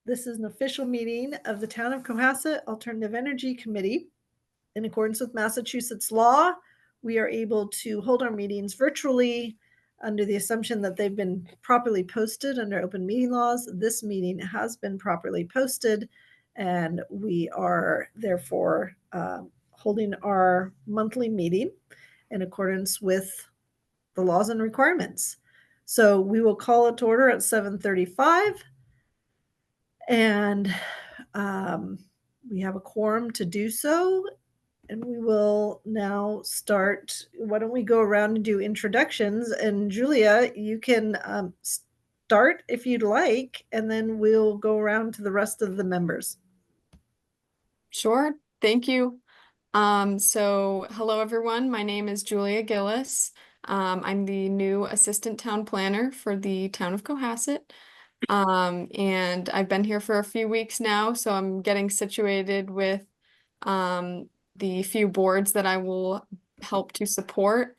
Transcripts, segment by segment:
This is an official meeting of the Town of Cohasset Alternative Energy Committee. In accordance with Massachusetts law, we are able to hold our meetings virtually under the assumption that they've been properly posted under open meeting laws. This meeting has been properly posted, and we are therefore holding our monthly meeting in accordance with the laws and requirements. So we will call it to order at 7:35. And we have a quorum to do so. And we will now start. Why don't we go around and do introductions? And Julia, you can start if you'd like, and then we'll go around to the rest of the members. Sure. Thank you. So hello, everyone. My name is Julia Gillis. I'm the new assistant town planner for the town of Cohasset. And I've been here for a few weeks now, so I'm getting situated with the few boards that I will help to support,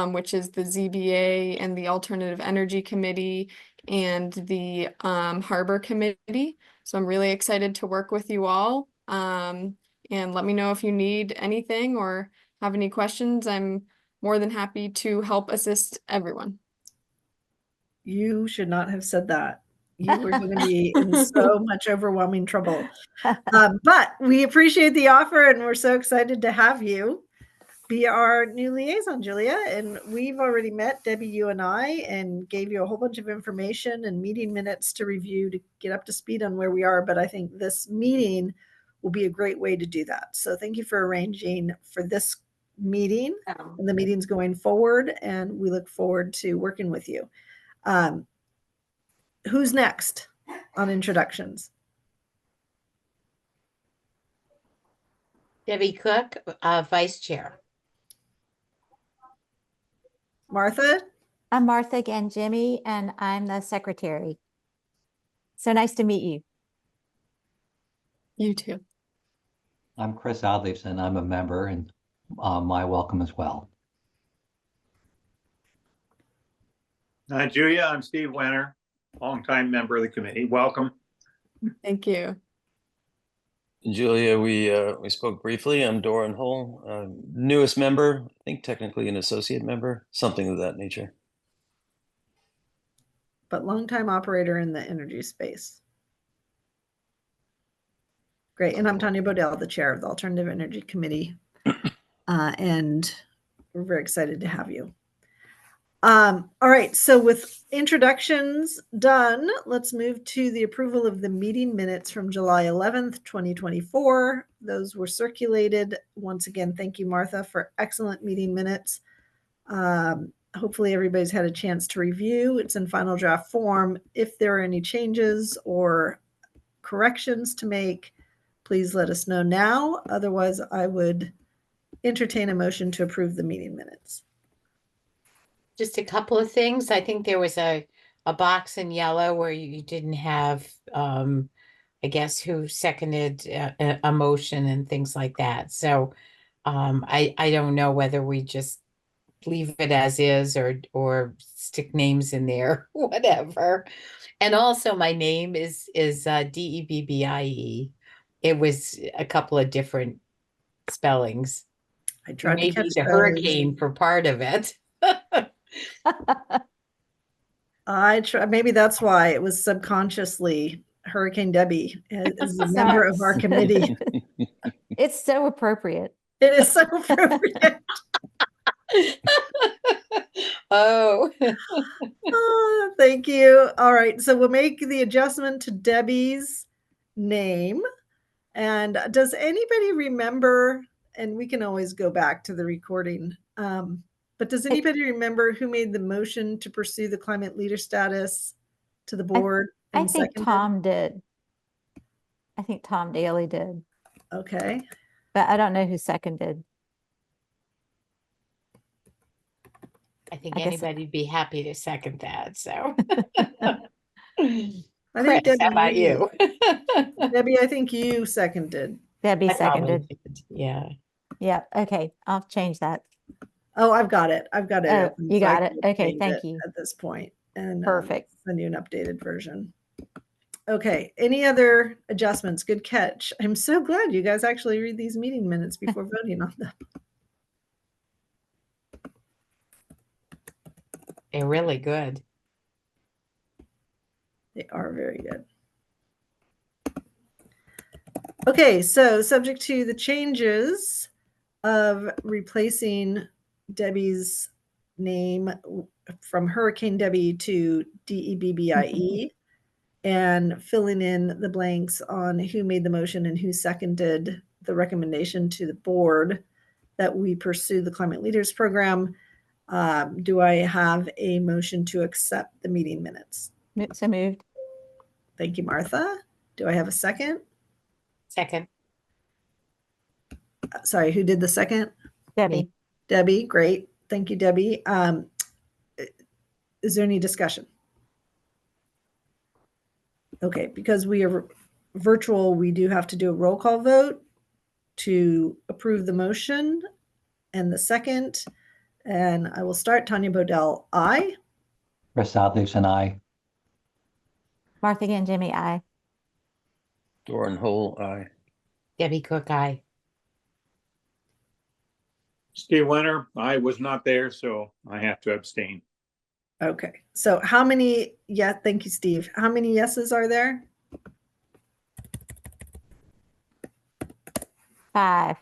which is the ZBA and the Alternative Energy Committee and the Harbor Committee. So I'm really excited to work with you all. And let me know if you need anything or have any questions. I'm more than happy to help assist everyone. You should not have said that. You were going to be in so much overwhelming trouble. But we appreciate the offer, and we're so excited to have you be our new liaison, Julia. And we've already met, Debbie, you and I, and gave you a whole bunch of information and meeting minutes to review to get up to speed on where we are. But I think this meeting will be a great way to do that. So thank you for arranging for this meeting and the meetings going forward. And we look forward to working with you. Who's next on introductions? Debbie Cook, Vice Chair. Martha? I'm Martha again, Jimmy, and I'm the secretary. So nice to meet you. You too. I'm Chris Adleifson. I'm a member, and my welcome as well. Julia, I'm Steve Wenner, longtime member of the committee. Welcome. Thank you. Julia, we spoke briefly. I'm Doran Hull, newest member, I think technically an associate member, something of that nature. But longtime operator in the energy space. Great. And I'm Tanya Bodell, the chair of the Alternative Energy Committee. And we're very excited to have you. All right. So with introductions done, let's move to the approval of the meeting minutes from July 11th, 2024. Those were circulated. Once again, thank you, Martha, for excellent meeting minutes. Hopefully everybody's had a chance to review. It's in final draft form. If there are any changes or corrections to make, please let us know now. Otherwise, I would entertain a motion to approve the meeting minutes. Just a couple of things. I think there was a box in yellow where you didn't have, I guess, who seconded a motion and things like that. So I don't know whether we just leave it as is or stick names in there, whatever. And also my name is Debbie. It was a couple of different spellings. I tried to catch the hurricane for part of it. Maybe that's why it was subconsciously Hurricane Debbie as a member of our committee. It's so appropriate. It is so appropriate. Oh. Thank you. All right. So we'll make the adjustment to Debbie's name. And does anybody remember, and we can always go back to the recording, but does anybody remember who made the motion to pursue the climate leader status to the board? I think Tom did. I think Tom Daly did. Okay. But I don't know who seconded. I think anybody'd be happy to second that. So, I think Chris, how about you? Debbie, I think you seconded. Debbie seconded. Yeah. Yeah. Okay. I'll change that. Oh, I've got it. I've got it. Oh, you got it. Okay. Thank you. At this point, and Perfect. send you an updated version. Okay, any other adjustments? Good catch. I'm so glad you guys actually read these meeting minutes before voting on them. They're really good. They are very good. Okay, so subject to the changes of replacing Debbie's name from Hurricane Debbie to DEBBIE and filling in the blanks on who made the motion and who seconded the recommendation to the board that we pursue the Climate Leaders Program. Do I have a motion to accept the meeting minutes? So moved. Thank you, Martha. Do I have a second? Second, Sorry, who did the second? Debbie. Debbie, great. Thank you, Debbie. Is there any discussion? Okay, because we are virtual, we do have to do a roll call vote to approve the motion and the second. And I will start. Tanya Bodell, aye. Chris Adleifson, aye. Martha Gangemi, aye. Doran Hole, aye. Debbie Cook, aye. Steve Winter, I was not there, so I have to abstain. Okay, so how many, yeah, thank you, Steve. How many yeses are there? 5.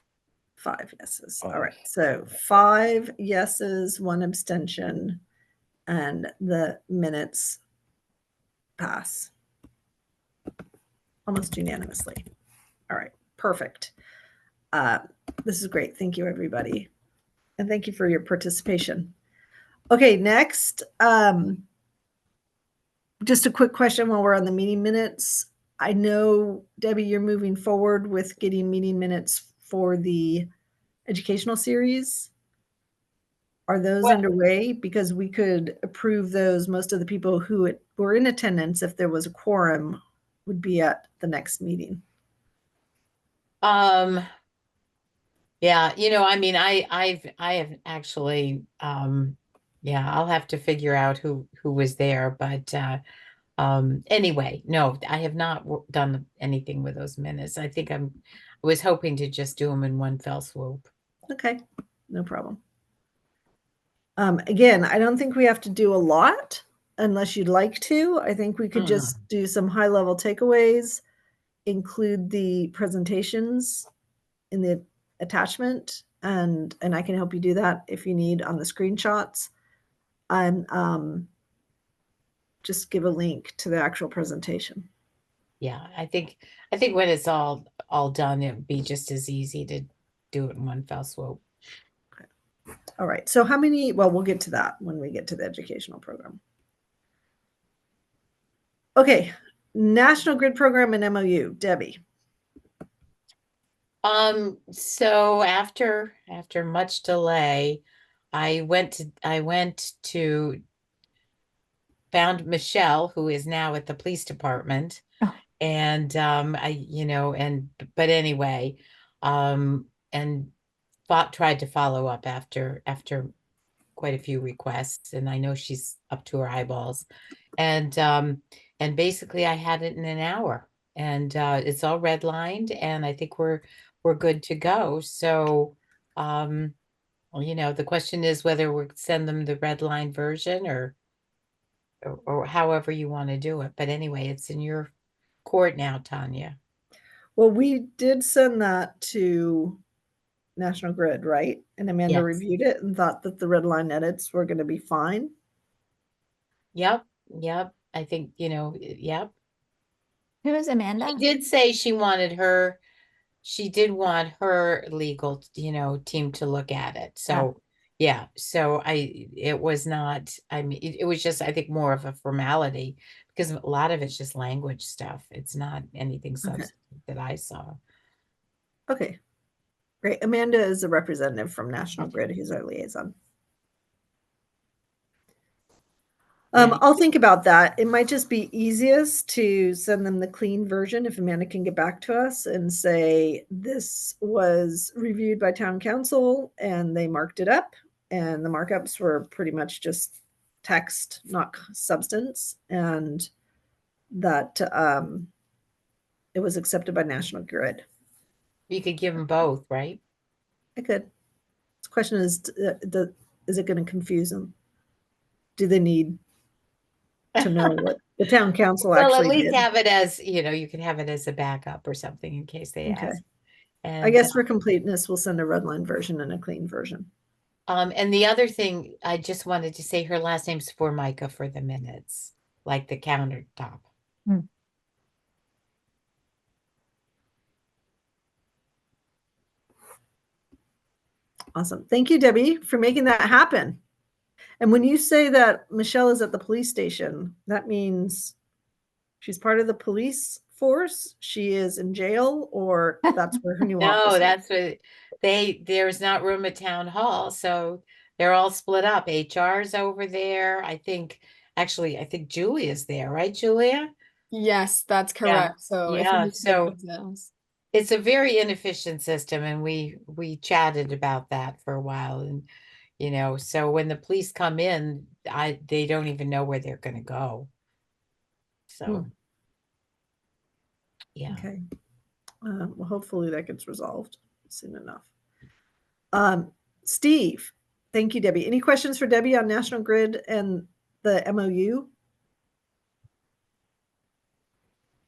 5 yeses. All Five. right, so 5 yeses, 1 abstention, and the minutes pass almost unanimously. All right, perfect. This is great. Thank you, everybody. And thank you for your participation. Okay, next, just a quick question while we're on the meeting minutes. I know, Debbie, you're moving forward with getting meeting minutes for the educational series. Are those Well- underway? Because we could approve those. Most of the people who were in attendance, if there was a quorum, would be at the next meeting. Yeah, I mean, I have actually, yeah, I'll have to figure out who was there, but anyway, no, I have not done anything with those minutes. I think I was hoping to just do them in one fell swoop. Okay, no problem. Again, I don't think we have to do a lot unless you'd like to. I think we could just do some high level takeaways, include the presentations in the attachment, and I can help you do that if you need on the screenshots, and just give a link to the actual presentation. Yeah, I think when it's all done, it would be just as easy to do it in one fell swoop. All right, so how many, well, we'll get to that when we get to the educational program. Okay, National Grid Program and MOU, Debbie. So after much delay, I went to found Michelle, who is now at the police department. Oh. And but anyway, and tried to follow up after quite a few requests, and I know she's up to her eyeballs. And basically I had it in an hour, and it's all redlined, and I think we're good to go. So the question is whether we send them the red line version or however you want to do it. But anyway, it's in your court now, Tanya. Well, we did send that to National Grid, right? And Amanda Yes. reviewed it and thought that the red line edits were going to be fine. Yep. I think, yep. Who is Amanda? She did say she did want her legal, team to look at it. So yeah, so it was not, I mean, it was just, I think, more of a formality, because a lot of it's just language stuff. It's not anything substantive that I saw. Okay, great. Amanda is a representative from National Grid, who's our liaison. Right. I'll think about that. It might just be easiest to send them the clean version if Amanda can get back to us and say, this was reviewed by town council and they marked it up, and the markups were pretty much just text, not substance. And that it was accepted by National Grid. You could give them both, right? I could. The question is, is it going to confuse them? Do they need to know what the town council Well, at actually least did? have it as, you can have it as a backup or something in case they Okay. ask. I And guess for completeness, we'll send a red line version and a clean version. and the other thing, I just wanted to say her last name's Formica for the minutes, like the countertop. Awesome. Thank you, Debbie, for making that happen. And when you say that Michelle is at the police station, that means she's part of the police force, she is in jail, or that's where her new office No, is? that's what there's not room at town hall, so they're all split up. HR's over there. I think Julia's there, right, Julia? Yes, that's Yeah. correct. So if you Yeah, need so details. it's a very inefficient system, and we chatted about that for a while, and so when the police come in, they don't even know where they're gonna go. So yeah. Okay. Well, hopefully that gets resolved soon enough. Steve, thank you, Debbie. Any questions for Debbie on National Grid and the MOU?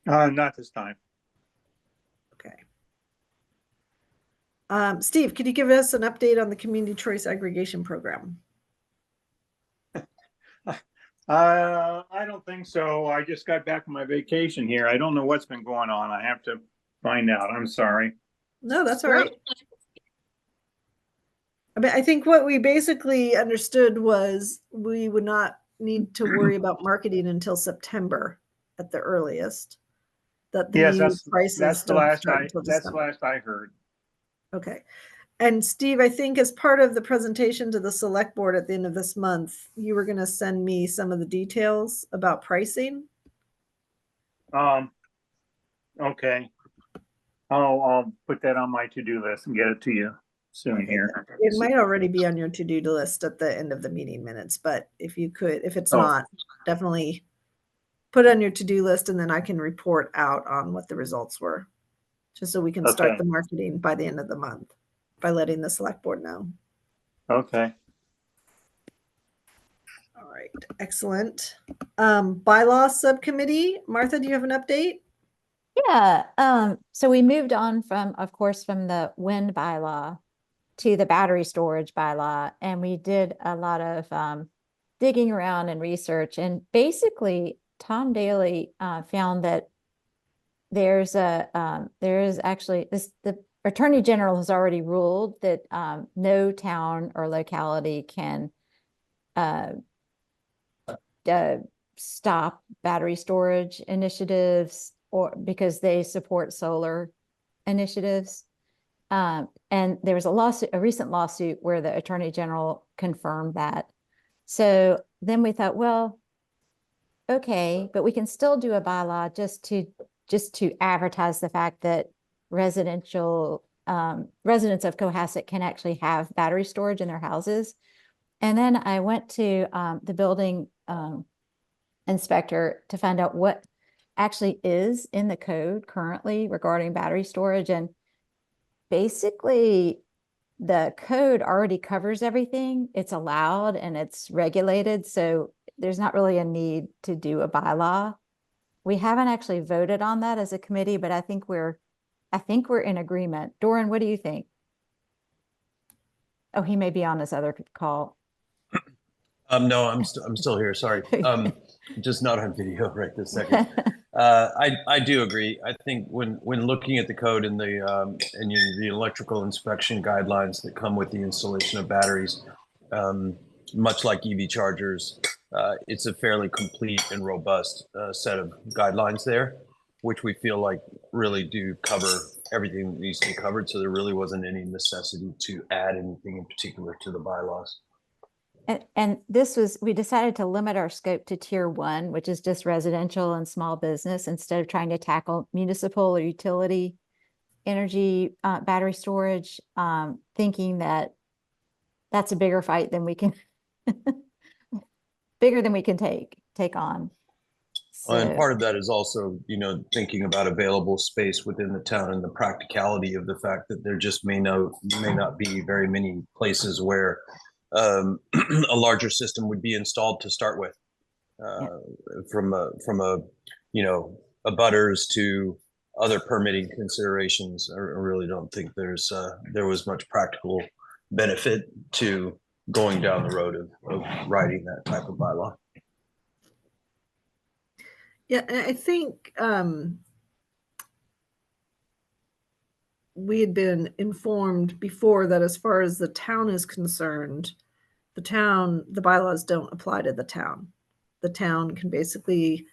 Not this time. Okay. Steve, could you give us an update on the Community Choice Aggregation Program? I don't think so. I just got back from my vacation here. I don't know what's been going on. I have to find out. I'm sorry. No, that's all right. I mean, I think what we basically understood was we would not need to worry about marketing until September at the earliest. That the Yes, new prices that's the don't last start until December. last I heard. Okay. And Steve, I think as part of the presentation to the select board at the end of this month, you were going to send me some of the details about pricing. Okay. I'll put that on my to-do list and get it to you soon here. It might already be on your to-do list at the end of the meeting minutes, but if you could, if it's not, definitely put it on your to-do list, and then I can report out on what the results were, just so we can start Okay. the marketing by the end of the month by letting the select board know. Okay. All right, excellent. Bylaw subcommittee, Martha, do you have an update? Yeah, so we moved on from, of course, from the wind bylaw to the battery storage bylaw, and we did a lot of digging around and research. And basically, Tom Daly found that there is actually the Attorney General has already ruled that no town or locality can stop battery storage initiatives or because they support solar initiatives. And there was a recent lawsuit where the Attorney General confirmed that. So then we thought, well, okay, but we can still do a bylaw just to advertise the fact that residents of Cohasset can actually have battery storage in their houses. And then I went to the building inspector to find out what actually is in the code currently regarding battery storage. And basically, the code already covers everything. It's allowed and it's regulated. So there's not really a need to do a bylaw. We haven't actually voted on that as a committee, but I think we're in agreement. Doran, what do you think? Oh, he may be on this other call. No, I'm still here. Sorry. Just not on video right this second. I do agree. I think when looking at the code and the electrical inspection guidelines that come with the installation of batteries, much like EV chargers, it's a fairly complete and robust set of guidelines there, which we feel like really do cover everything that needs to be covered. So there really wasn't any necessity to add anything in particular to the bylaws. And we decided to limit our scope to tier 1, which is just residential and small business, instead of trying to tackle municipal or utility energy battery storage, thinking that that's a bigger fight than we can take on. And So, part of that is also, thinking about available space within the town and the practicality of the fact that there just may not be very many places where a larger system would be installed to start with. From a butters to other permitting considerations, I really don't think there was much practical benefit to going down the road of writing that type of bylaw. Yeah, and I think we had been informed before that as far as the town is concerned, the bylaws don't apply to the town. The town can basically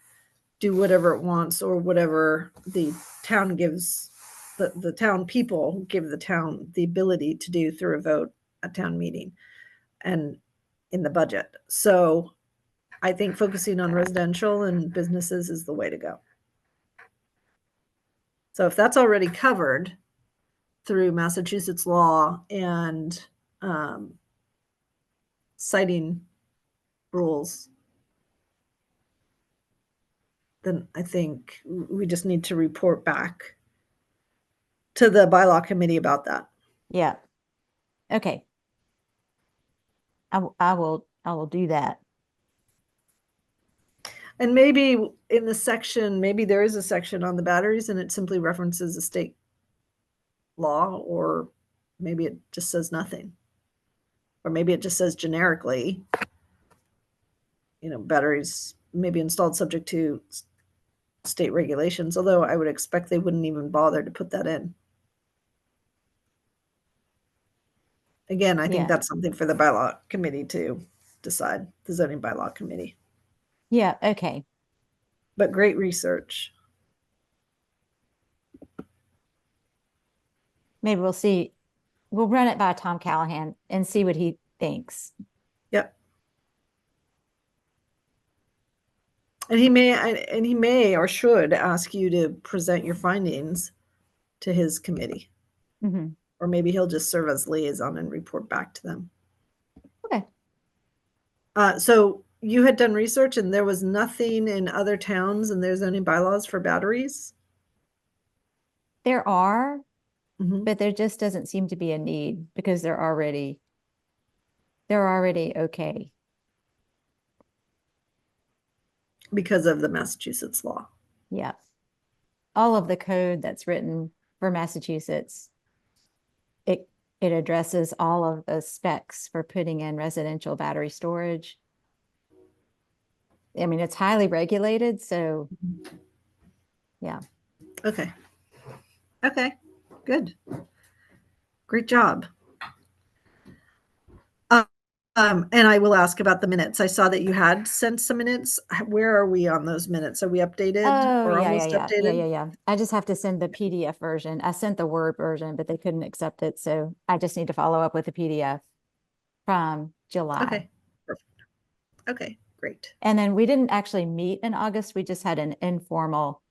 do whatever it wants, or whatever the town gives, the town people give the town the ability to do through a vote at town meeting and in the budget. So I think focusing on residential and businesses is the way to go. So if that's already covered through Massachusetts law and citing rules, then I think we just need to report back to the bylaw committee about that. yeah. Okay. I will do that. And maybe in the section, maybe there is a section on the batteries and it simply references a state law, or maybe it just says nothing. Or maybe it just says generically, batteries may be installed subject to state regulations, although I would expect they wouldn't even bother to put that in. Again, I think Yeah. that's something for the bylaw committee to decide, the zoning bylaw committee. Yeah, okay. But great research. Maybe we'll see. We'll run it by Tom Callahan and see what he thinks. Yep. And he may or should ask you to present your findings to his committee. Hmm. Or maybe he'll just serve as liaison and report back to them. Okay. So you had done research and there was nothing in other towns and there's any bylaws for batteries? There are, Mhm. but there just doesn't seem to be a need because they're already okay. Because of the Massachusetts law. Yeah. All of the code that's written for Massachusetts, it addresses all of the specs for putting in residential battery storage. I mean, it's highly regulated, so yeah. Okay. Okay, good. Great job. And I will ask about the minutes. I saw that you had sent some minutes. Where are we on those minutes? Are we updated Oh, or yeah, almost updated? yeah. I just have to send the PDF version. I sent the Word version, but they couldn't accept it, so I just need to follow up with the PDF from July. Okay, perfect. Okay, great. And then we didn't actually meet in August. We just had an informal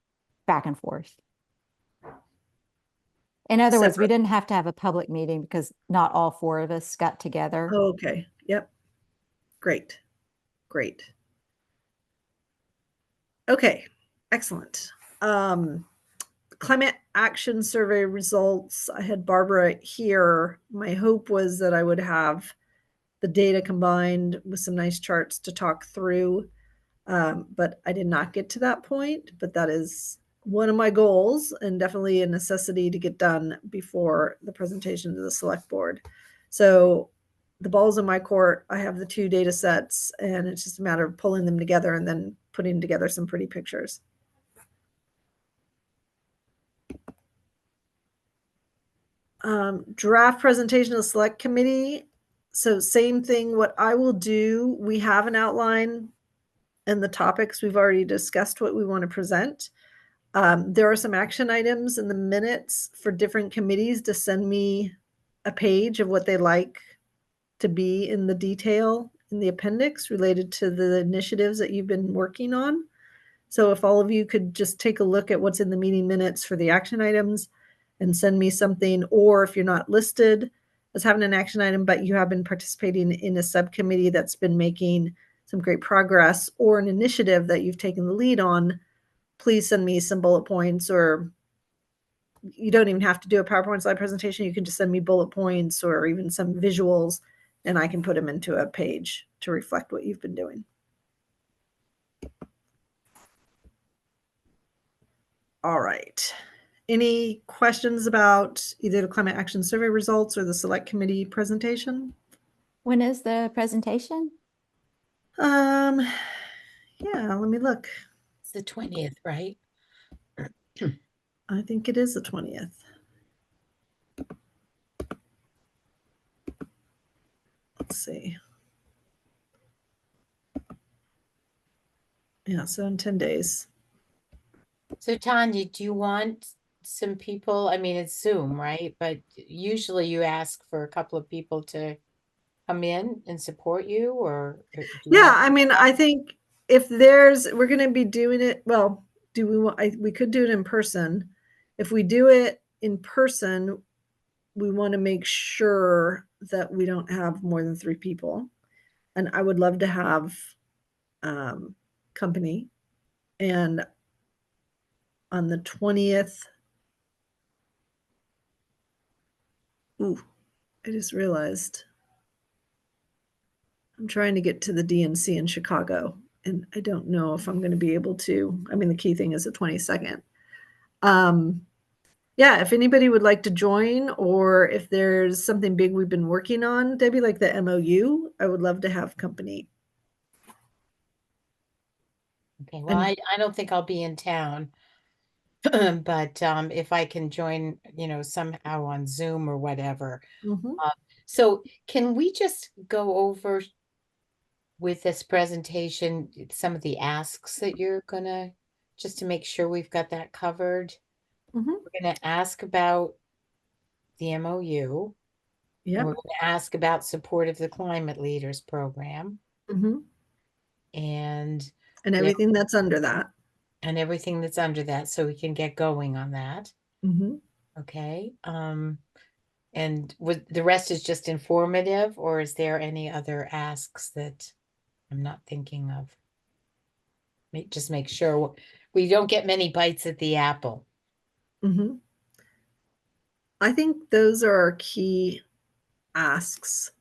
back and forth. In other words, we Separate. didn't have to have a public meeting because not all four of us got together. Oh, okay, yep. Great, great. Okay, excellent. Climate action survey results. I had Barbara here. My hope was that I would have the data combined with some nice charts to talk through. But I did not get to that point, but that is one of my goals and definitely a necessity to get done before the presentation to the select board. So the ball's in my court. I have the two data sets and it's just a matter of pulling them together and then putting together some pretty pictures. Draft presentation to the select committee. So same thing, what I will do, we have an outline and the topics we've already discussed what we want to present. There are some action items in the minutes for different committees to send me a page of what they like to be in the detail in the appendix related to the initiatives that you've been working on. So if all of you could just take a look at what's in the meeting minutes for the action items and send me something, or if you're not listed as having an action item, but you have been participating in a subcommittee that's been making some great progress or an initiative that you've taken the lead on, please send me some bullet points, or you don't even have to do a PowerPoint slide presentation. You can just send me bullet points or even some visuals, and I can put them into a page to reflect what you've been doing. All right. Any questions about either the climate action survey results or the select committee presentation? When is the presentation? Yeah, let me look. It's the 20th, right? I think it is the 20th. Let's see. Yeah, so in 10 days. So Tanya, do you want some people? I mean, it's Zoom, right? But usually you ask for a couple of people to come in and support you, or do you Yeah, want- I mean, I think if we're going to be doing it, well, do we want, we could do it in person. If we do it in person, we want to make sure that we don't have more than 3 people. And I would love to have company. And on the 20th, ooh, I just realized I'm trying to get to the DNC in Chicago, and I don't know if I'm going to be able to. I mean, the key thing is the 22nd. Yeah, if anybody would like to join, or if there's something big we've been working on, Debbie, like the MOU, I would love to have company. Okay, well, And- I don't think I'll be in town. But if I can join, somehow on Zoom or whatever. Mhm. So can we just go over with this presentation some of the asks that you're gonna, just to make sure we've got that covered? Mhm. We're gonna ask about the MOU. And Yep. we're gonna ask about support of the Climate Leaders Program Mhm. and And everything that's under that. everything that's under that, so we can get going on that. Mhm. Okay, and with the rest is just informative, or is there any other asks that I'm not thinking of? Just make sure we don't get many bites at the apple. Mhm. I think those are our key asks.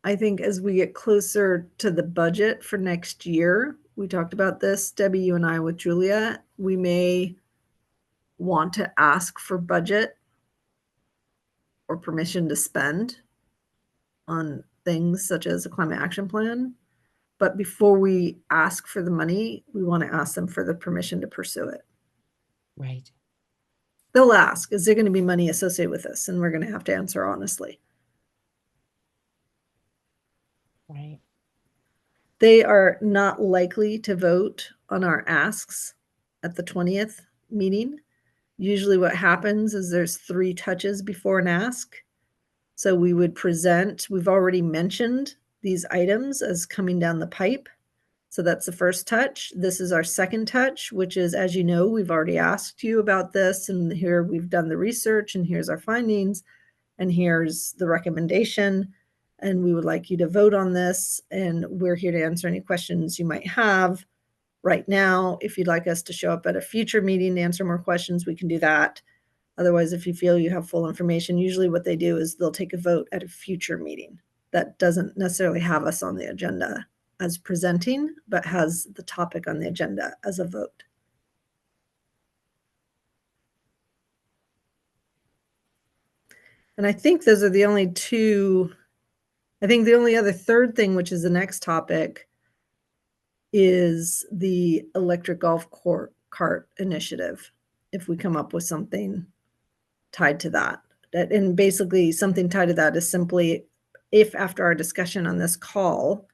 I think as we get closer to the budget for next year, we talked about this, Debbie, you and I with Julia, we may want to ask for budget or permission to spend on things such as a climate action plan. But before we ask for the money, we want to ask them for the permission to pursue it. Right. They'll ask, is there going to be money associated with this? And we're going to have to answer honestly. Right. They are not likely to vote on our asks at the 20th meeting. Usually what happens is there's 3 touches before an ask. So we would present, we've already mentioned these items as coming down the pipe. So that's the first touch. This is our second touch, which is, as you know, we've already asked you about this, and here we've done the research, and here's our findings, and here's the recommendation. And we would like you to vote on this, and we're here to answer any questions you might have right now. If you'd like us to show up at a future meeting to answer more questions, we can do that. Otherwise, if you feel you have full information, usually what they do is they'll take a vote at a future meeting that doesn't necessarily have us on the agenda as presenting, but has the topic on the agenda as a vote. And I think those are the only 2. I think the only other third thing, which is the next topic, is the electric golf cart initiative. If we come up with something tied to that. And basically something tied to that is simply, if after our discussion on this call,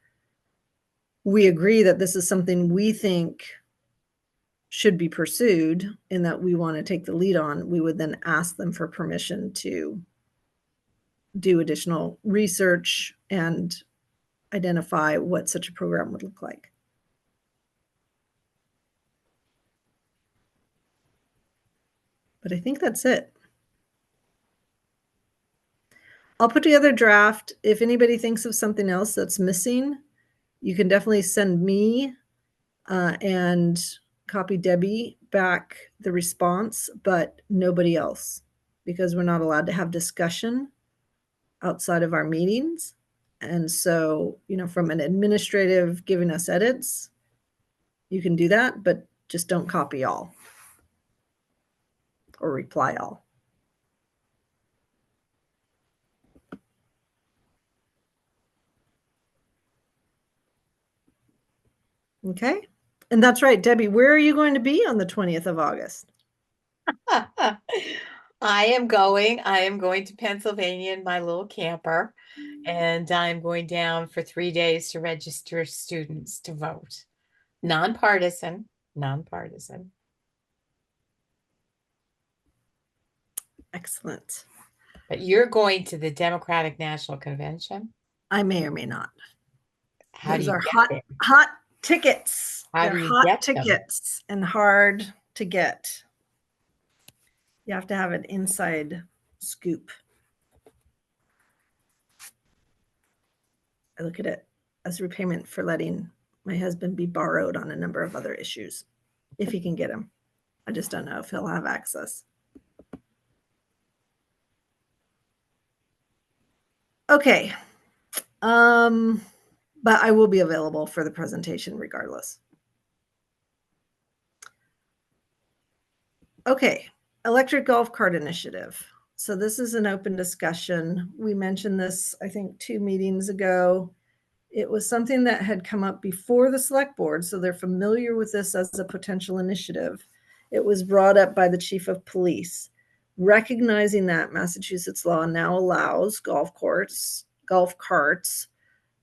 we agree that this is something we think should be pursued and that we want to take the lead on, we would then ask them for permission to do additional research and identify what such a program would look like. But I think that's it. I'll put together a draft. If anybody thinks of something else that's missing, you can definitely send me and copy Debbie back the response, but nobody else, because we're not allowed to have discussion outside of our meetings. And so, from an administrative giving us edits, you can do that, but just don't copy all or reply all. Okay. And that's right, Debbie, where are you going to be on the 20th of August? I am going to Pennsylvania in my little camper, and I'm going down for 3 days to register students to vote. Nonpartisan. Excellent. But you're going to the Democratic National Convention? I may or may not. How do Those you are get hot tickets. How They're do you hot get them? tickets and hard to get. You have to have an inside scoop. I look at it as repayment for letting my husband be borrowed on a number of other issues, if he can get them. I just don't know if he'll have access. Okay. But I will be available for the presentation regardless. Okay, electric golf cart initiative. So this is an open discussion. We mentioned this, I think, 2 meetings ago. It was something that had come up before the select board, so they're familiar with this as a potential initiative. It was brought up by the chief of police, recognizing that Massachusetts law now allows golf carts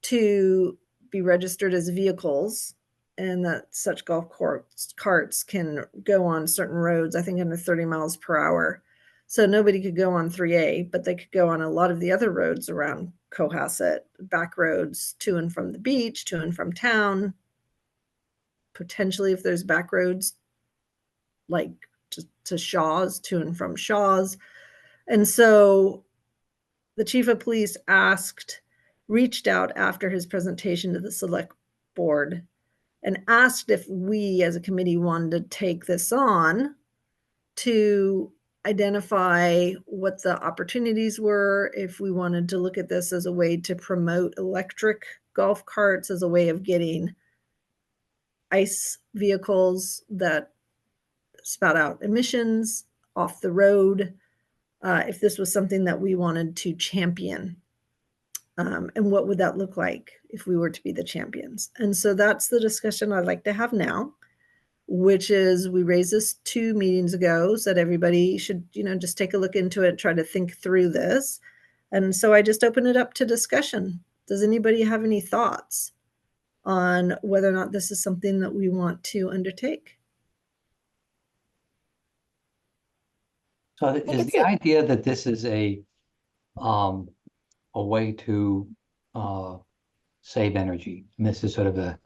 to be registered as vehicles, and that such golf carts can go on certain roads, I think under 30 miles per hour. So nobody could go on 3A, but they could go on a lot of the other roads around Cohasset, back roads to and from the beach, to and from town. Potentially, if there's back roads, like to Shaw's, to and from Shaw's. And so the chief of police reached out after his presentation to the select board and asked if we as a committee wanted to take this on to identify what the opportunities were, if we wanted to look at this as a way to promote electric golf carts as a way of getting ICE vehicles that spout out emissions off the road, if this was something that we wanted to champion. And what would that look like if we were to be the champions? And so that's the discussion I'd like to have now, which is we raised this 2 meetings ago, said everybody should, just take a look into it, try to think through this. And so I just open it up to discussion. Does anybody have any thoughts on whether or not this is something that we want to undertake? So is the idea that this is a way to save energy? And this is sort of a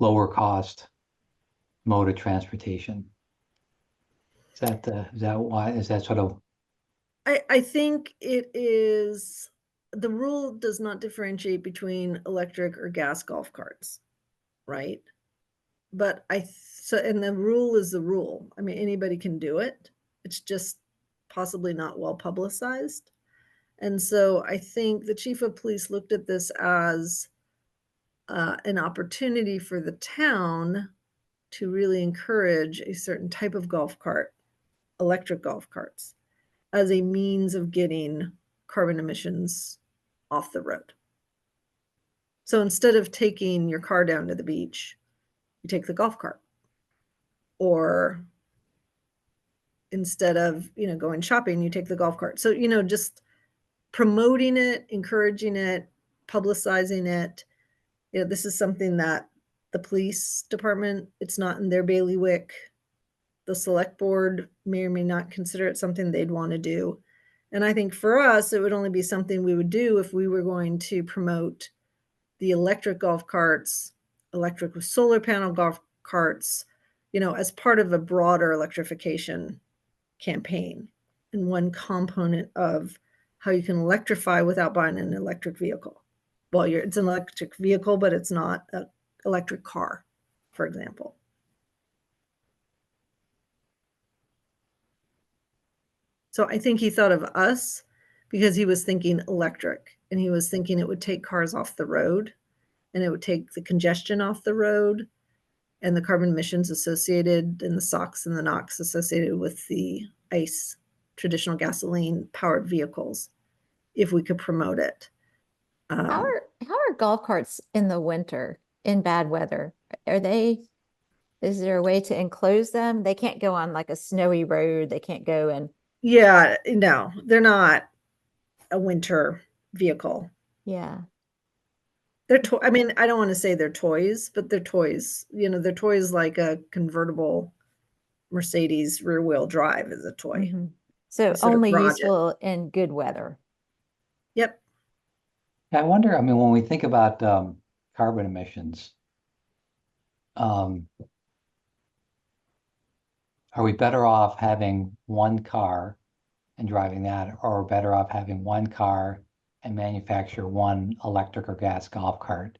lower cost mode of transportation. Is that why? Is that sort of? I think it is. The rule does not differentiate between electric or gas golf carts, right? But and the rule is the rule. I mean, anybody can do it. It's just possibly not well publicized. And so I think the chief of police looked at this as an opportunity for the town to really encourage a certain type of golf cart, electric golf carts, as a means of getting carbon emissions off the road. So instead of taking your car down to the beach, you take the golf cart. Or instead of, going shopping, you take the golf cart. So, just promoting it, encouraging it, publicizing it. This is something that the police department, it's not in their bailiwick. The select board may or may not consider it something they'd want to do. And I think for us, it would only be something we would do if we were going to promote the electric golf carts, electric with solar panel golf carts, as part of a broader electrification campaign. And one component of how you can electrify without buying an electric vehicle. Well, it's an electric vehicle, but it's not an electric car, for example. So I think he thought of us because he was thinking electric, and he was thinking it would take cars off the road, and it would take the congestion off the road and the carbon emissions associated and the SOx and the NOx associated with the ICE, traditional gasoline powered vehicles, if we could promote it. How are golf carts in the winter in bad weather? Is there a way to enclose them? They can't go on like a snowy road. They can't go and Yeah, no, they're not a winter vehicle. yeah. They're I mean, I don't want to say they're toys, but they're toys. You know, they're toys like a convertible Mercedes rear wheel drive is a toy. Mhm. So Sort of only garage it. useful in good weather. Yep. I wonder, I mean, when we think about carbon emissions, are we better off having one car and driving that, or better off having one car and manufacture one electric or gas golf cart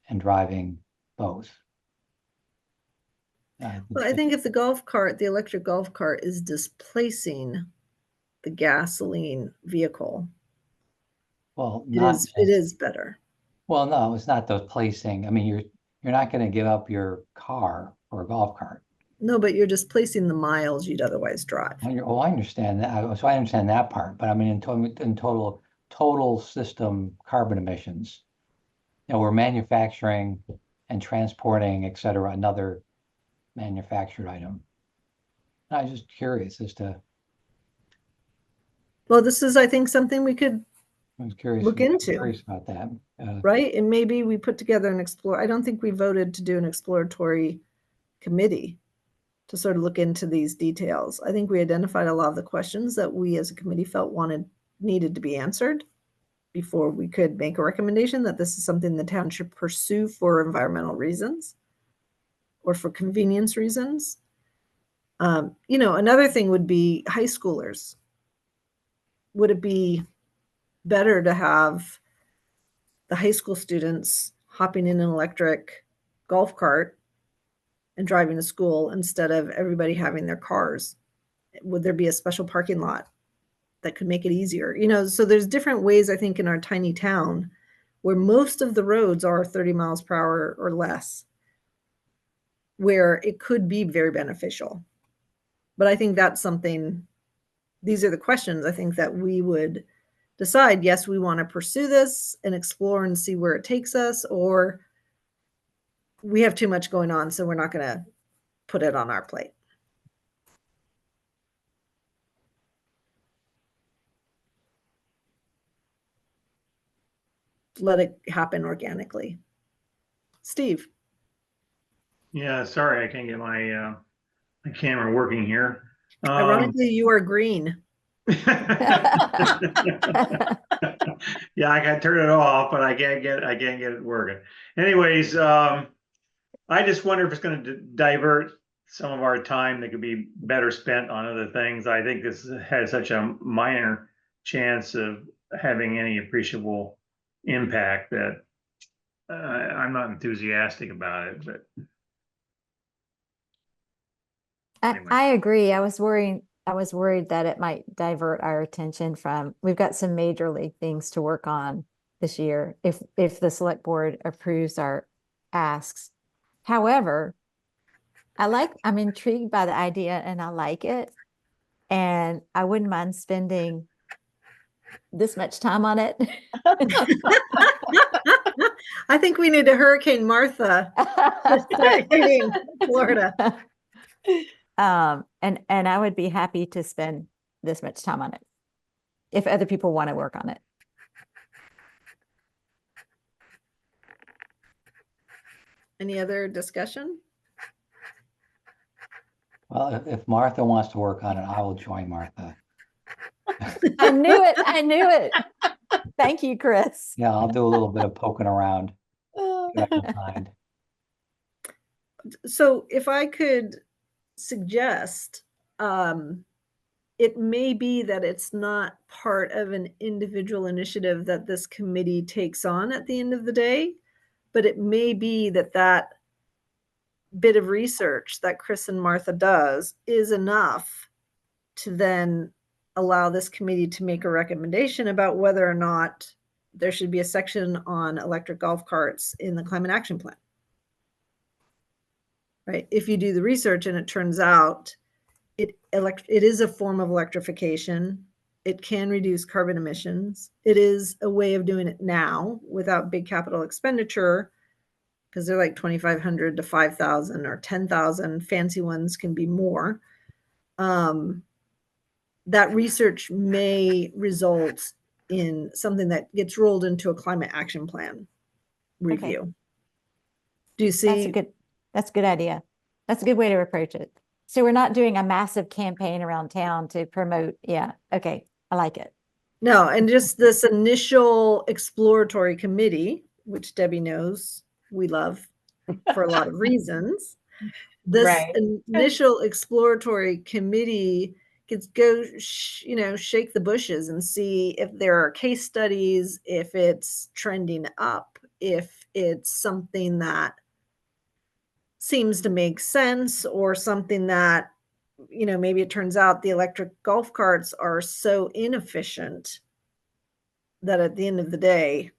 and driving both? Well, I think if the electric golf cart is displacing the gasoline vehicle, Well, it not is better. well, no, it's not displacing. I mean, you're not going to give up your car for a golf cart. No, but you're displacing the miles you'd otherwise drive. Oh, I understand that. So I understand that part, but I mean, in total system carbon emissions, you know, we're manufacturing and transporting, et cetera, another manufactured item. I was just curious as to, Well, this is, I think, something we could, I was curious. Look into. Curious about that. right? And maybe we put together I don't think we voted to do an exploratory committee to sort of look into these details. I think we identified a lot of the questions that we as a committee felt needed to be answered before we could make a recommendation that this is something the town should pursue for environmental reasons or for convenience reasons. You know, another thing would be high schoolers. Would it be better to have the high school students hopping in an electric golf cart and driving to school instead of everybody having their cars? Would there be a special parking lot that could make it easier? You know, so there's different ways, I think, in our tiny town where most of the roads are 30 miles per hour or less, where it could be very beneficial. But I think that's something, these are the questions I think that we would decide, yes, we want to pursue this and explore and see where it takes us, or we have too much going on, so we're not going to put it on our plate. Let it happen organically. Steve. Yeah, sorry, I can't get my my camera working here. Ironically, you are green. Yeah, I got turn it off, but I can't get it working. Anyways, I just wonder if it's going to divert some of our time that could be better spent on other things. I think this has such a minor chance of having any appreciable impact that I'm not enthusiastic about it. But anyway. I agree. I was worried that it might divert our attention from, we've got some major league things to work on this year if the select board approves our asks. However, I'm intrigued by the idea and I like it. And I wouldn't mind spending this much time on it. I think we need a Hurricane Martha to start hitting Florida. And I would be happy to spend this much time on it if other people want to work on it. Any other discussion? Well, if Martha wants to work on it, I will join Martha. I knew it. I knew it. Thank you, Chris. Yeah, I'll do a little bit of poking around. See what I can find. So if I could suggest, it may be that it's not part of an individual initiative that this committee takes on at the end of the day, but it may be that that bit of research that Chris and Martha does is enough to then allow this committee to make a recommendation about whether or not there should be a section on electric golf carts in the climate action plan. Right? If you do the research and it turns out it is a form of electrification, it can reduce carbon emissions. It is a way of doing it now without big capital expenditure, because they're like 2,500 to 5,000 or 10,000. Fancy ones can be more. That research may result in something that gets rolled into a climate action plan review. Do you see? That's a good idea. That's a good way to approach it. So we're not doing a massive campaign around town to promote. Yeah. Okay. I like it. No, and just this initial exploratory committee, which Debbie knows we love for a lot of reasons. This Right. initial exploratory committee gets shake the bushes and see if there are case studies, if it's trending up, if it's something that seems to make sense, or something that, maybe it turns out the electric golf carts are so inefficient that at the end of the day,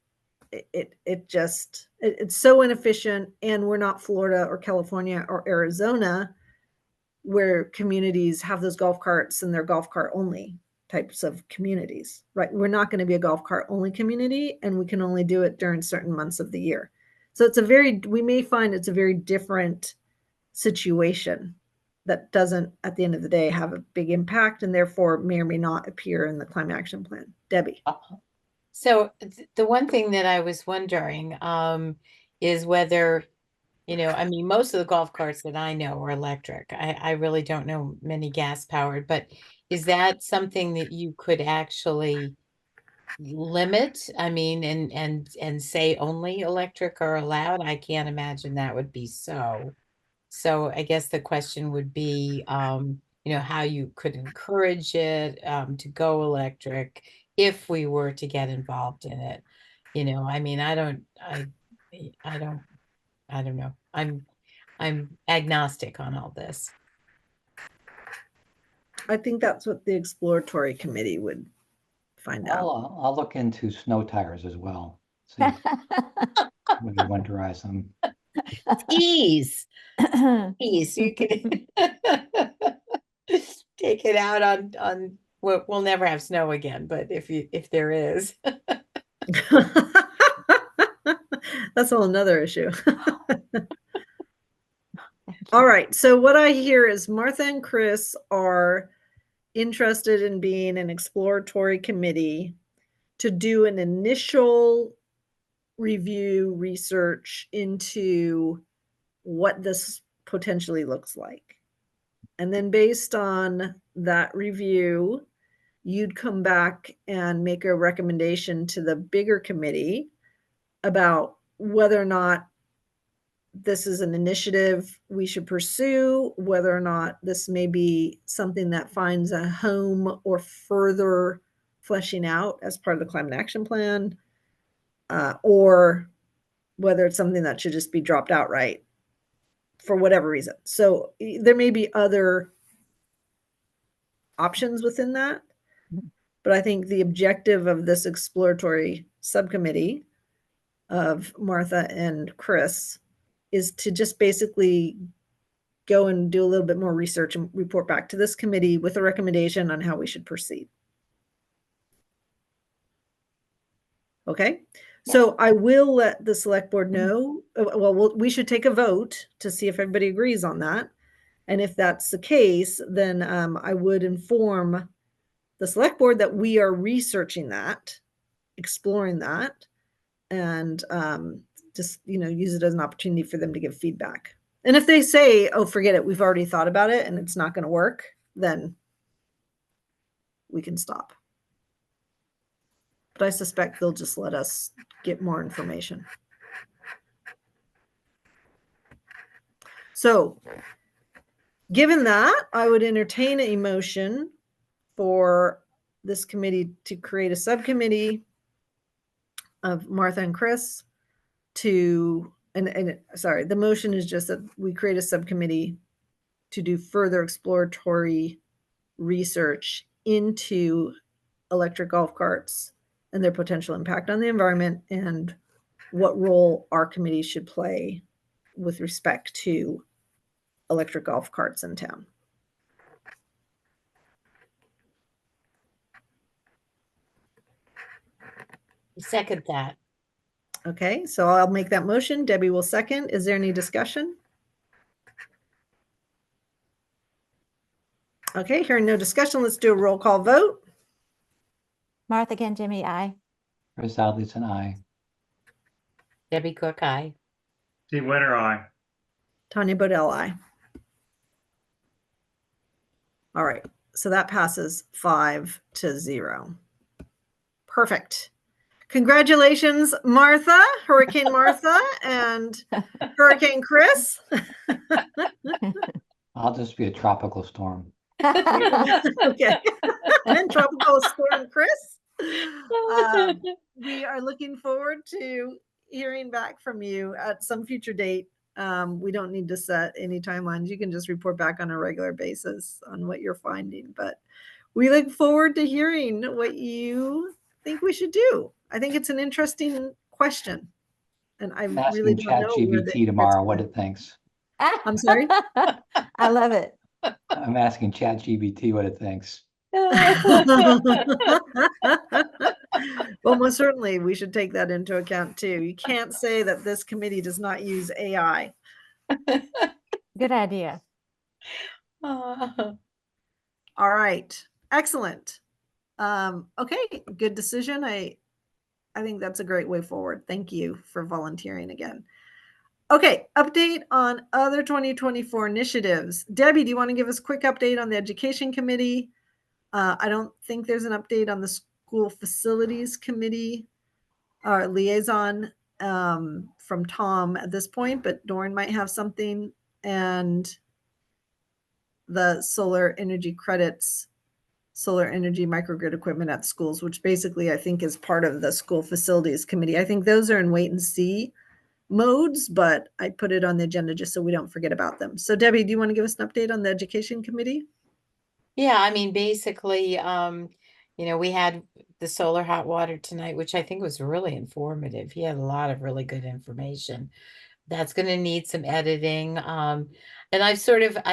it's so inefficient. And we're not Florida or California or Arizona, where communities have those golf carts and they're golf cart only types of communities, right? We're not going to be a golf cart only community, and we can only do it during certain months of the year. So we may find it's a very different situation that doesn't, at the end of the day, have a big impact, and therefore may or may not appear in the climate action plan. Debbie. So the one thing that I was wondering is whether, most of the golf carts that I know are electric. I really don't know many gas powered, but is that something that you could actually limit? And say only electric are allowed? I can't imagine that would be so. So I guess the question would be, how you could encourage it to go electric if we were to get involved in it. I don't know. I'm agnostic on all this. I think that's what the exploratory committee would find out. I'll look into snow tires as well. See if we can winterize them. Ease. You can take it out on we'll never have snow again, but if there is. That's a whole another issue. All right. So what I hear is Martha and Chris are interested in being an exploratory committee to do an initial review research into what this potentially looks like. And then based on that review, you'd come back and make a recommendation to the bigger committee about whether or not this is an initiative we should pursue, whether or not this may be something that finds a home or further fleshing out as part of the climate action plan, or whether it's something that should just be dropped outright for whatever reason. So there may be other options within that, but I think the objective of this exploratory subcommittee of Martha and Chris is to just basically go and do a little bit more research and report back to this committee with a recommendation on how we should proceed. Okay, so I will let the select board know. Well, we should take a vote to see if everybody agrees on that. And if that's the case, then I would inform the select board that we are researching that, exploring that, and just, use it as an opportunity for them to give feedback. And if they say, oh, forget it, we've already thought about it and it's not going to work, then we can stop. But I suspect they'll just let us get more information. So given that, I would entertain a motion for this committee to create a subcommittee of Martha and Chris to, sorry, the motion is just that we create a subcommittee to do further exploratory research into electric golf carts and their potential impact on the environment and what role our committee should play with respect to electric golf carts in town. Second that. Okay, so I'll make that motion. Debbie will second. Is there any discussion? Okay, hearing no discussion, let's do a roll call vote. Martha Jimmy, aye. Chris Alderson, aye. Debbie Cook, aye. Steve Winter, aye. Tanya Bodell, aye. All right, so that passes 5-0. Perfect. Congratulations, Martha, Hurricane Martha, and Hurricane Chris. I'll just be a tropical storm. Okay. And Tropical Storm Chris. We are looking forward to hearing back from you at some future date. We don't need to set any timelines. You can just report back on a regular basis on what you're finding. But we look forward to hearing what you think we should do. I think it's an interesting question. And I I'm really asking don't know where ChatGPT tomorrow what it thinks. I'm sorry? I love it. I'm asking ChatGPT what it thinks. Well, most certainly we should take that into account too. You can't say that this committee does not use AI. Good idea. All right. Excellent. Okay, good decision. I think that's a great way forward. Thank you for volunteering again. Okay, update on other 2024 initiatives. Debbie, do you want to give us a quick update on the Education Committee? I don't think there's an update on the School Facilities Committee liaison from Tom at this point, but Doran might have something. And the solar energy credits, solar energy microgrid equipment at schools, which basically I think is part of the School Facilities Committee. I think those are in wait and see modes, but I put it on the agenda just so we don't forget about them. So Debbie, do you want to give us an update on the Education Committee? Yeah, I mean, basically, we had the solar hot water tonight, which I think was really informative. He had a lot of really good information. That's going to need some editing. And I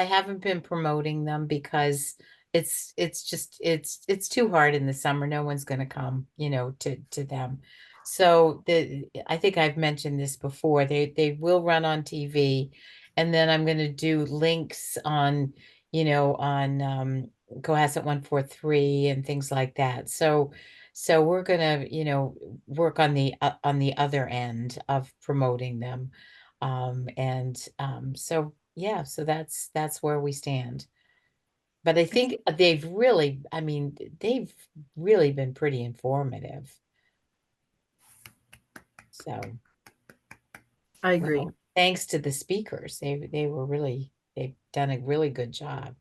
haven't been promoting them because it's too hard in the summer. No one's going to come, to them. So I think I've mentioned this before. They will run on TV, and then I'm going to do links on Cohasset 143 and things like that. So we're gonna work on the other end of promoting them, so that's where we stand. But I think they've really been pretty informative. So I agree. Thanks to the speakers. They've done a really good job.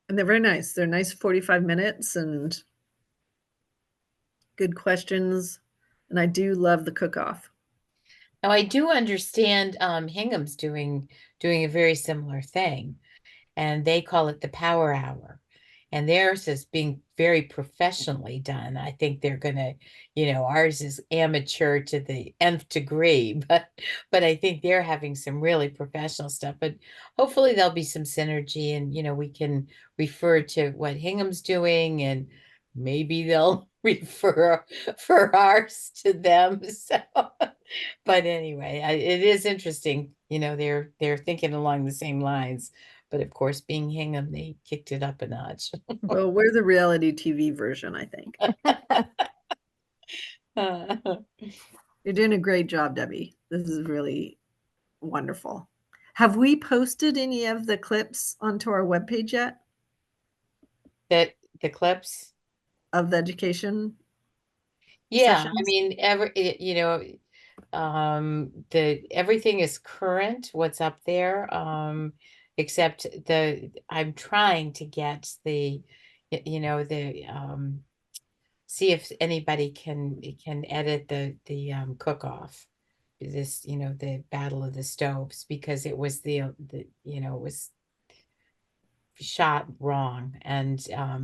And they're very nice. They're nice 45 minutes and good questions. And I do love the cook-off. Now I do understand Hingham's doing a very similar thing, and they call it the Power Hour. And theirs is being very professionally done. I think they're gonna, ours is amateur to the nth degree, but I think they're having some really professional stuff. But hopefully there'll be some synergy, and we can refer to what Hingham's doing, and maybe they'll refer for ours to them. So, but anyway, it is interesting. They're thinking along the same lines. But of course, being Hingham, they kicked it up a notch. Well, we're the reality TV version, I think. You're doing a great job, Debbie. This is really wonderful. Have we posted any of the clips onto our webpage yet? The clips of the education? Yeah, sessions? I mean, everything is current, what's up there. Except I'm trying to get the you know, see if anybody can edit the cook-off. This, you know, the Battle of the Stoves, because it was you know, it was shot wrong. And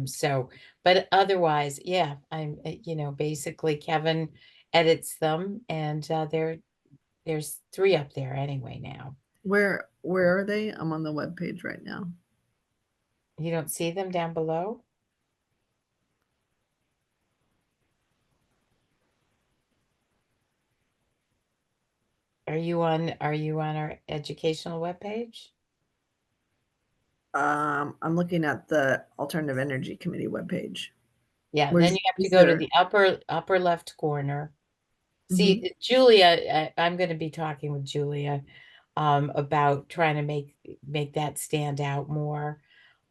so, but otherwise, yeah, you know, basically Kevin edits them, and there's 3 up there anyway now. Where are they? I'm on the webpage right now. You don't see them down below? Are you on our educational webpage? I'm looking at the Alternative Energy Committee webpage. Yeah, Where's- then you have to is go to there- the upper left corner. See, Julia, I'm going to be talking with Julia about trying to make that stand out more,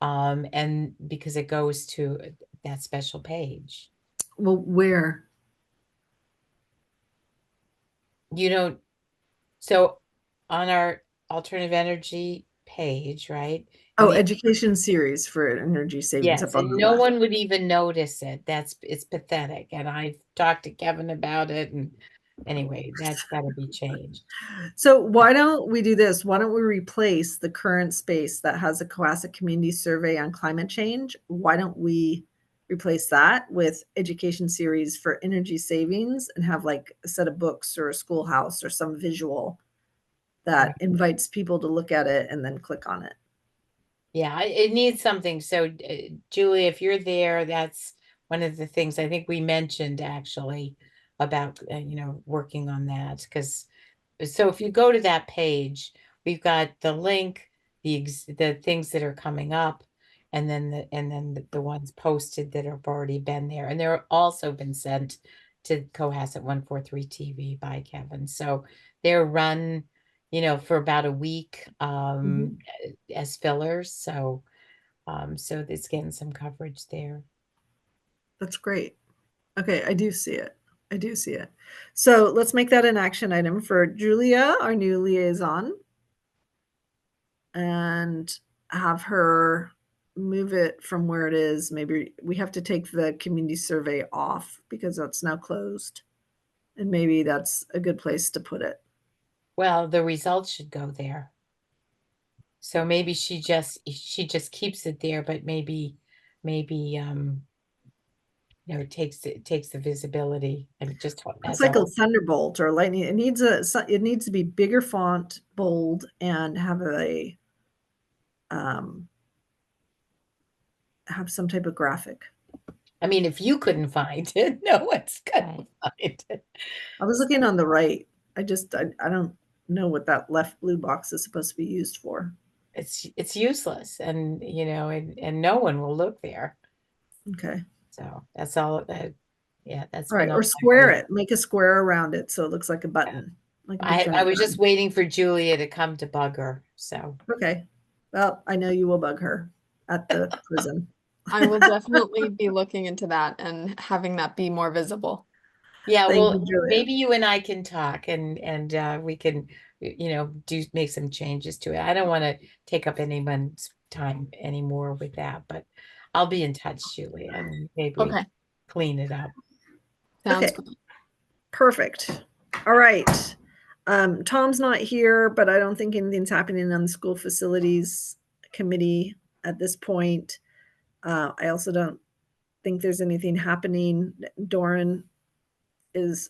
and because it goes to that special page. Well, where? You don't, so on our alternative energy page, right? Oh, The- education series for energy savings. Yes, up on and the no left. one would even notice it. It's pathetic. And I've talked to Kevin about it, and anyway, that's got to be changed. So why don't we do this? Why don't we replace the current space that has a Cohasset Community Survey on climate change? Why don't we replace that with education series for energy savings and have like a set of books or a schoolhouse or some visual that invites people to look at it and then click on it? Yeah, it needs something. So, Julie, if you're there, that's one of the things I think we mentioned actually about, you know, working on that. Because so if you go to that page, we've got the link, the things that are coming up, and then the ones posted that have already been there, and they're also been sent to Cohasset 143 TV by Kevin. So they're run, you know, for about a week as fillers. So so it's getting some coverage there. That's great. Okay, I do see it. I do see it. So let's make that an action item for Julia, our new liaison, and have her move it from where it is. Maybe we have to take the community survey off because that's now closed. And maybe that's a good place to put it. Well, the results should go there. So maybe she just keeps it there, but maybe you know, takes the visibility and just It's as like a a thunderbolt or lightning. It needs to be bigger font, bold, and have some type of graphic. I mean, if you couldn't find it, no one's gonna find it. I was looking on the right. I don't know what that left blue box is supposed to be used for. It's useless, and you know, and no one will look there. Okay. So that's all. Yeah, that's All right. been Or on my square radar. it. Make a square around it so it looks like a button. Like a big I giant was just button. waiting for Julia to come to bug her. So Okay. Well, I know you will bug her at the prison. I will definitely be looking into that and having that be more visible. yeah, Thank well, you, Julia. maybe you and I can talk, and we can, you know, make some changes to it. I don't want to take up anyone's time anymore with that, but I'll be in touch, Julia, and maybe we Okay, clean it up. sounds Okay. good. Perfect. All right. Tom's not here, but I don't think anything's happening on the school facilities committee at this point. I also don't think there's anything happening. Doran is,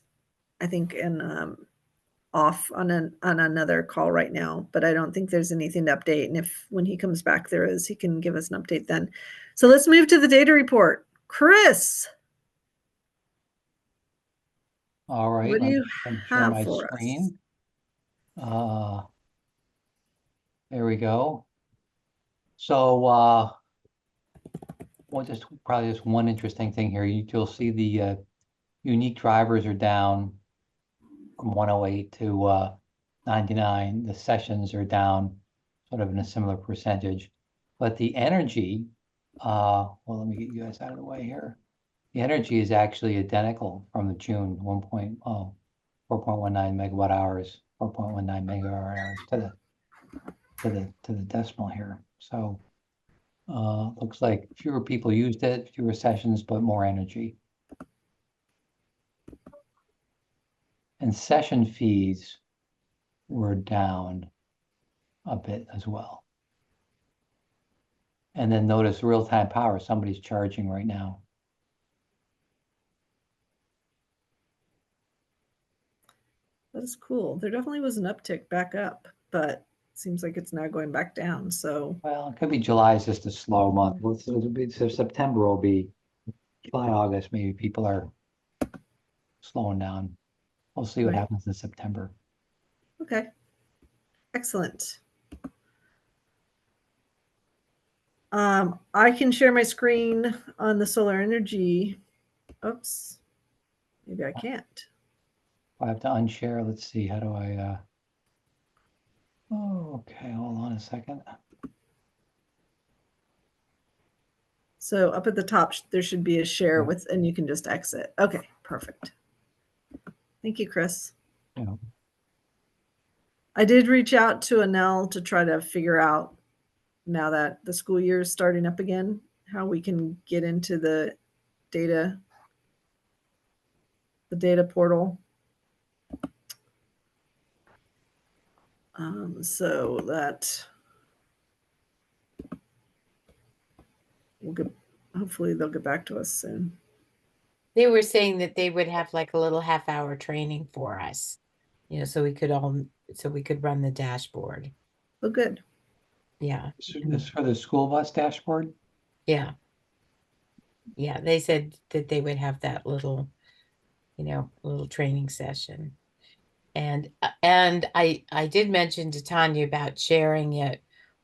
I think, off on another call right now, but I don't think there's anything to update. And if when he comes back there is, he can give us an update then. So let's move to the data report. Chris, All right, what do let me you share have my for us? screen. There we go. So, probably just one interesting thing here. You'll see the unique drivers are down from 108 to 99. The sessions are down sort of in a similar percentage, but the energy, well, let me get you guys out of the way here. The energy is actually identical from the June 4.19 megawatt hours, 4.19 megawatt hours to the decimal here. So Looks like fewer people used it, fewer sessions, but more energy. And session fees were down a bit as well. And then notice real-time power, somebody's charging right now. That's cool. There definitely was an uptick back up, but it seems like it's now going back down. So Well, it could be July is just a slow month. So September will be, July, August, maybe people are slowing down. We'll see what Right. happens in September. okay, excellent. I can share my screen on the solar energy. Oops, maybe I can't. I have to unshare. Let's see. How do I? Oh, okay. Hold on a second. So up at the top, there should be a share Yeah. with, and you can just exit. Okay, perfect. Thank you, Chris. Yeah. I did reach out to Anel to try to figure out, now that the school year is starting up again, how we can get into the data portal. So that we'll get, hopefully they'll get back to us soon. They were saying that they would have like a little half-hour training for us, so we could run the dashboard. Oh, good. Yeah, This is for the school bus dashboard. yeah. Yeah, they said that they would have that little training session. And I did mention to Tanya about sharing it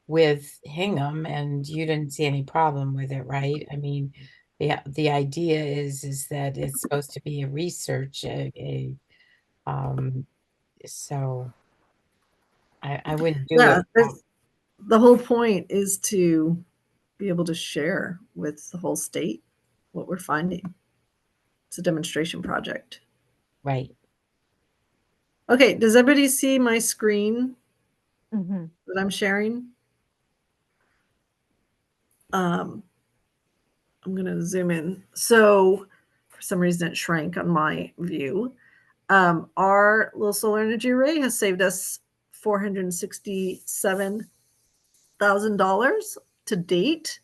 with Hingham, and you didn't see any problem with it, right? I mean, the idea is that it's supposed to be a research, so I wouldn't do Yeah, it. the whole point is to be able to share with the whole state what we're finding. It's a demonstration project. Right. Okay, does everybody see my screen Mhm. that I'm sharing? I'm going to zoom in. So for some reason it shrank on my view. Our little solar energy array has saved us $467,000 to date.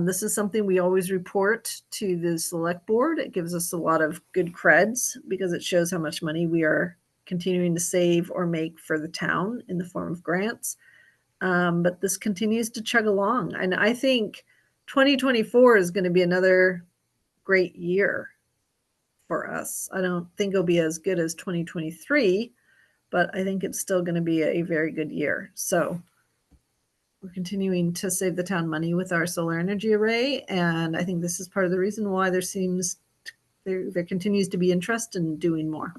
This is something we always report to the select board. It gives us a lot of good creds because it shows how much money we are continuing to save or make for the town in the form of grants. But this continues to chug along. And I think 2024 is going to be another great year for us. I don't think it'll be as good as 2023, but I think it's still going to be a very good year. So we're continuing to save the town money with our solar energy array. And I think this is part of the reason why there continues to be interest in doing more.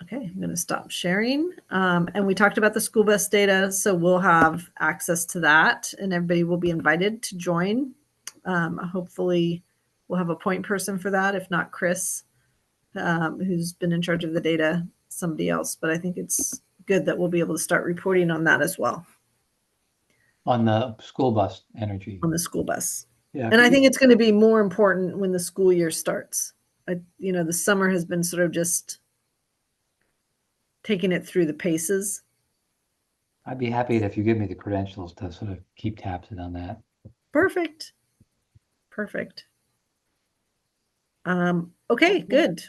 Okay, I'm going to stop sharing. And we talked about the school bus data, so we'll have access to that and everybody will be invited to join. Hopefully we'll have a point person for that. If not Chris, who's been in charge of the data, somebody else. But I think it's good that we'll be able to start reporting on that as well. On the school bus energy. On the school bus. Yeah. And I think it's going to be more important when the school year starts. The summer has been sort of just taking it through the paces. I'd be happy if you give me the credentials to sort of keep tabs on that. Perfect. Okay, good.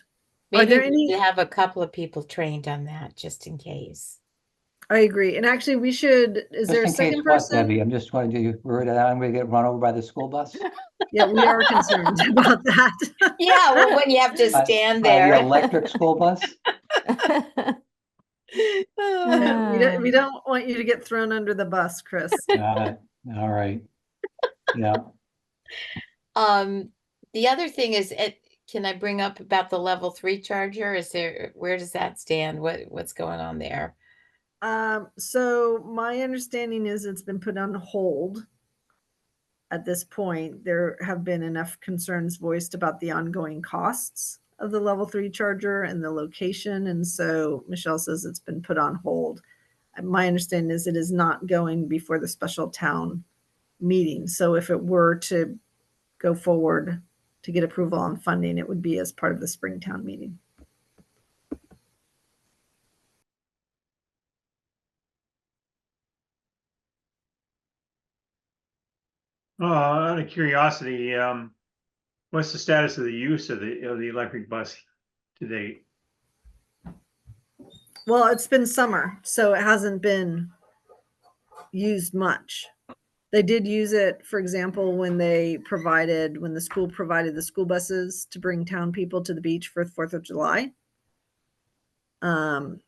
Are Maybe there we any? should have a couple of people trained on that just in case. I agree. And actually we should, is Just there a in case second what, person? Debbie? I'm just going to, worried that I'm going to get run over by the school bus. Yeah, we are concerned about that. Yeah, well, when you have to By- stand by there. the electric school bus. Yeah, we don't want you to get thrown under the bus, Chris. Got it. All right. Yeah. The other thing is, can I bring up about the level 3 charger? Where does that stand? What's going on there? So my understanding is it's been put on hold at this point. There have been enough concerns voiced about the ongoing costs of the level 3 charger and the location. And so Michelle says it's been put on hold. my understanding is it is not going before the special town meeting. So if it were to go forward to get approval on funding, it would be as part of the Springtown meeting. Out of curiosity, what's the status of the use of the electric bus to date? Well, it's been summer, so it hasn't been used much. They did use it, for example, when the school provided the school buses to bring town people to the beach for 4th of July. But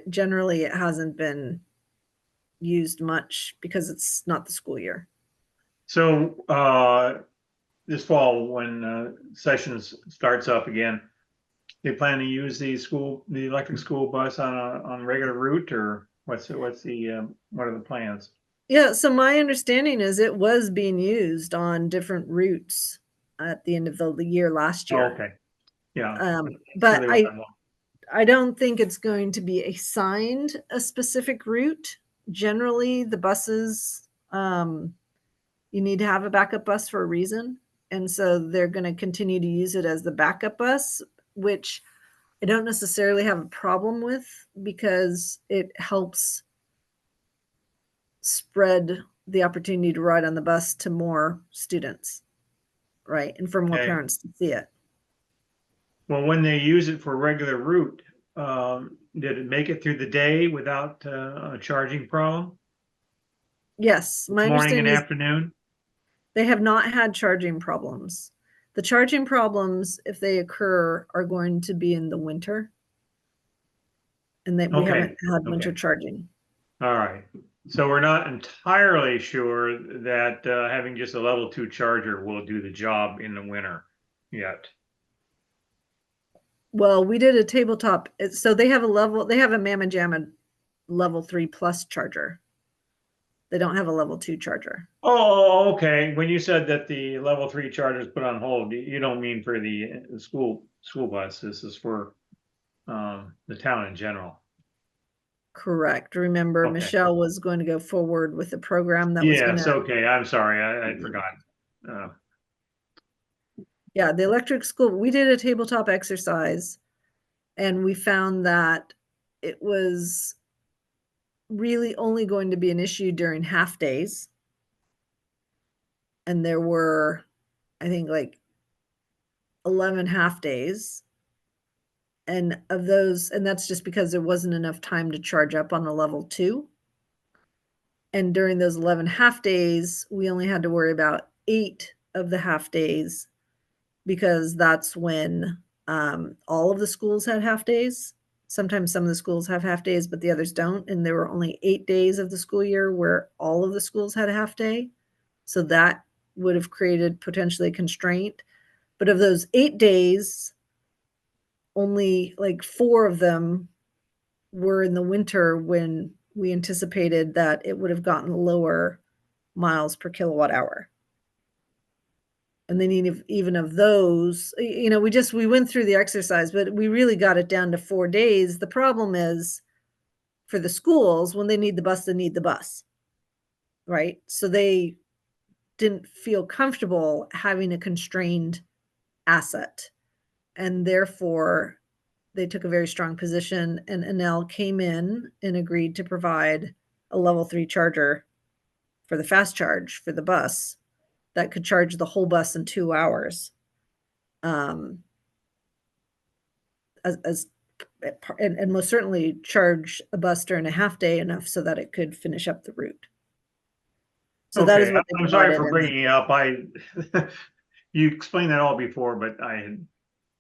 generally it hasn't been used much because it's not the school year. So this fall, when sessions starts up again, they plan to use the electric school bus on a regular route, or what are the plans? Yeah, so my understanding is it was being used on different routes at the end of the year last Oh, year. okay, yeah. But So they went along. I don't think it's going to be assigned a specific route. Generally, the buses, you need to have a backup bus for a reason. And so they're going to continue to use it as the backup bus, which I don't necessarily have a problem with because it helps spread the opportunity to ride on the bus to more students, right? And for more Okay. parents to see it. Well, when they use it for regular route, did it make it through the day without a charging problem? Yes, my Morning and understanding is afternoon? they have not had charging problems. The charging problems, if they occur, are going to be in the winter. And that we Okay, haven't had winter okay. charging. All right. So we're not entirely sure that having just a level 2 charger will do the job in the winter yet. Well, we did a tabletop. So they have a Mamma Jamma level 3 plus charger. They don't have a level 2 charger. Oh, okay. When you said that the level 3 charger is put on hold, you don't mean for the school bus. This is for the town in general. Correct. Remember, Okay. Michelle was going to go forward with a program that was going Yes, to. okay. I'm sorry. I forgot. Yeah, the electric school, we did a tabletop exercise and we found that it was really only going to be an issue during half days. And there were, I think, like 11 half days. And of those, and that's just because there wasn't enough time to charge up on the level 2. And during those 11 half days, we only had to worry about 8 of the half days because that's when all of the schools had half days. Sometimes some of the schools have half days, but the others don't. And there were only 8 days of the school year where all of the schools had a half day. So that would have created potentially a constraint. But of those 8 days, only like 4 of them were in the winter when we anticipated that it would have gotten lower miles per kilowatt hour. And then even of those, we went through the exercise, but we really got it down to 4 days. The problem is for the schools, when they need the bus, they need the bus, right? So they didn't feel comfortable having a constrained asset. And therefore, they took a very strong position, and Enel came in and agreed to provide a level 3 charger for the fast charge for the bus that could charge the whole bus in 2 hours. And most certainly charge a bus during a half day enough so that it could finish up the route. So that is Okay, what they I'm sorry provided for in the- bringing it up. You explained that all before, but I had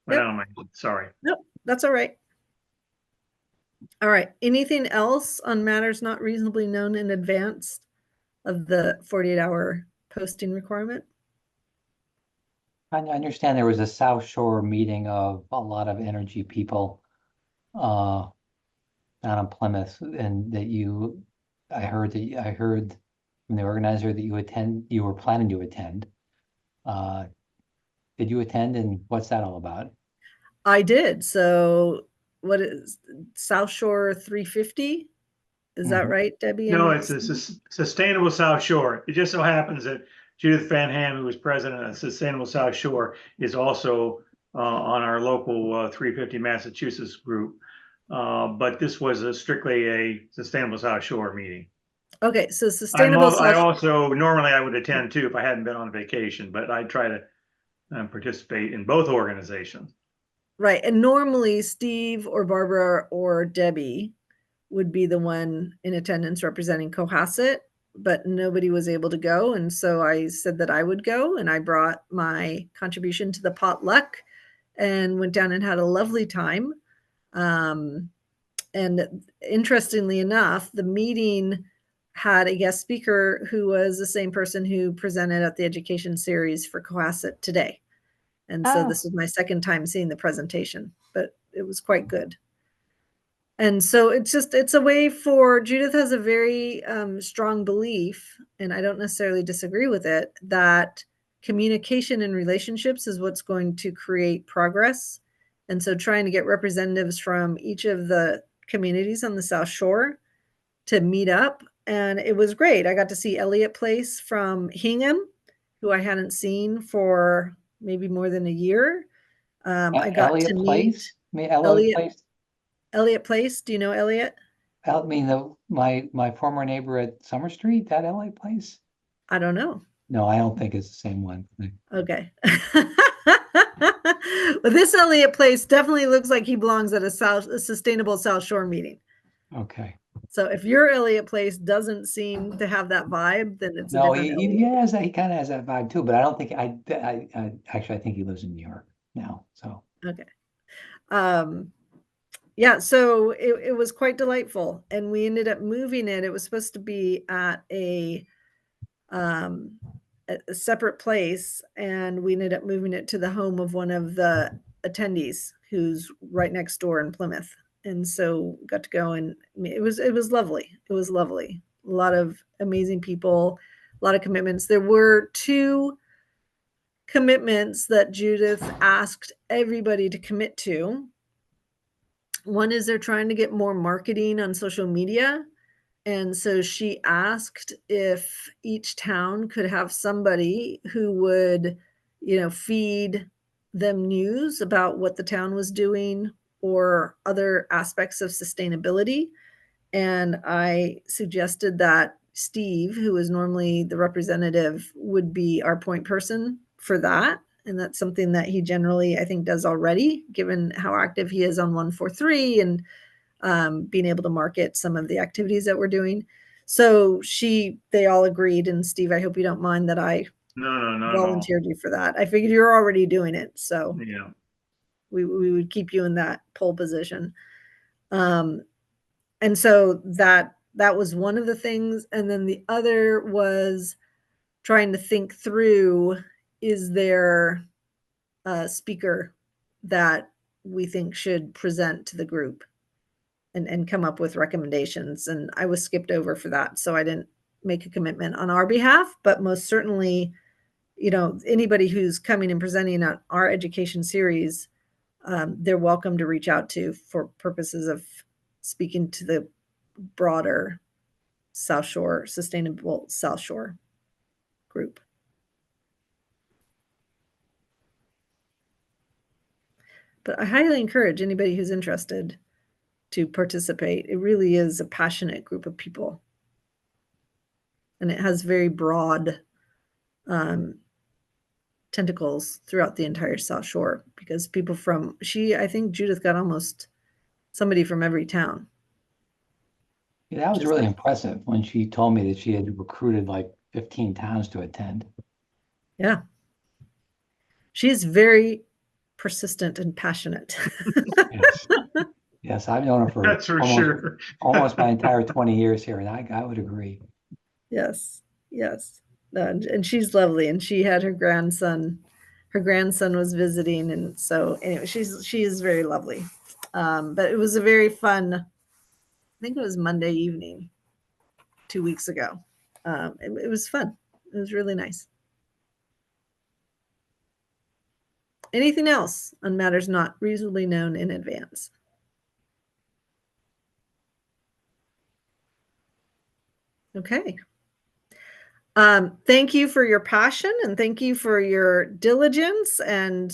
went Yep. out of my, sorry. Nope, that's all right. All right. Anything else on matters not reasonably known in advance of the 48-hour posting requirement? I understand there was a South Shore meeting of a lot of energy people down in Plymouth, and that I heard from the organizer that you were planning to attend. Did you attend, and what's that all about? I did. So what is South Shore 350 Is that Mhm. right, Debbie? No, and it's a Steve? Sustainable South Shore. It just so happens that Judith Van Ham, who was president of Sustainable South Shore, is also on our local 350 Massachusetts group. But this was strictly a Sustainable South Shore meeting. Okay, so Sustainable I South. also, normally I would attend too if I hadn't been on vacation, but I try to participate in both organizations. Right. And normally Steve or Barbara or Debbie would be the one in attendance representing Cohasset, but nobody was able to go. And so I said that I would go, and I brought my contribution to the potluck and went down and had a lovely time. And interestingly enough, the meeting had a guest speaker who was the same person who presented at the education series for Cohasset today. And so Oh. this is my second time seeing the presentation, but it was quite good. And so it's a way for, Judith has a very strong belief, and I don't necessarily disagree with it, that communication and relationships is what's going to create progress. And so trying to get representatives from each of the communities on the South Shore to meet up. And it was great. I got to see Elliot Place from Hingham, who I hadn't seen for maybe more than a year. I got Elliott to meet Place? I mean, Elliott Elliot Place? Elliot Place. Do you know Elliot? I mean, my former neighbor at Summer Street, that Elliott Place? I don't know. No, I don't think it's the same one. Okay. Well, this Elliot Place definitely looks like he belongs at a sustainable South Shore meeting. Okay. So if your Elliot Place doesn't seem to have that vibe, then it's a No, different he Elliot. has that, he kind of has that vibe too, but I don't think I actually I think he lives in New York now. So Okay. Yeah, so it was quite delightful, and we ended up moving it. It was supposed to be at a separate place, and we ended up moving it to the home of one of the attendees who's right next door in Plymouth. And so got to go, and it was lovely. It was lovely. A lot of amazing people, a lot of commitments. There were 2 commitments that Judith asked everybody to commit to. One is they're trying to get more marketing on social media. And so she asked if each town could have somebody who would, feed them news about what the town was doing or other aspects of sustainability. And I suggested that Steve, who is normally the representative, would be our point person for that. And that's something that he generally, I think, does already, given how active he is on 143 and being able to market some of the activities that we're doing. So they all agreed. And Steve, I hope you don't mind that I No, not at all. volunteered you for that. I figured you're already doing it. So Yeah. we would keep you in that pole position. And so that was one of the things. And then the other was trying to think through, is there a speaker that we think should present to the group and come up with recommendations? And I was skipped over for that, so I didn't make a commitment on our behalf, but most certainly, anybody who's coming and presenting on our education series, they're welcome to reach out to for purposes of speaking to the broader South Shore, Sustainable South Shore group. But I highly encourage anybody who's interested to participate. It really is a passionate group of people. And it has very broad tentacles throughout the entire South Shore, because people I think Judith got almost somebody from every town. yeah, that was Just really like- impressive when she told me that she had recruited like 15 towns to attend. Yeah. She's very persistent and passionate. Yes. Yes, I've known her for That's for sure. almost my entire 20 years here, and I would agree. Yes. And she's lovely, and she had her grandson was visiting, and so anyway, she is very lovely. But it was a very fun, I think it was Monday evening 2 weeks ago. It was fun. It was really nice. Anything else on matters not reasonably known in advance? Okay. Thank you for your passion and thank you for your diligence and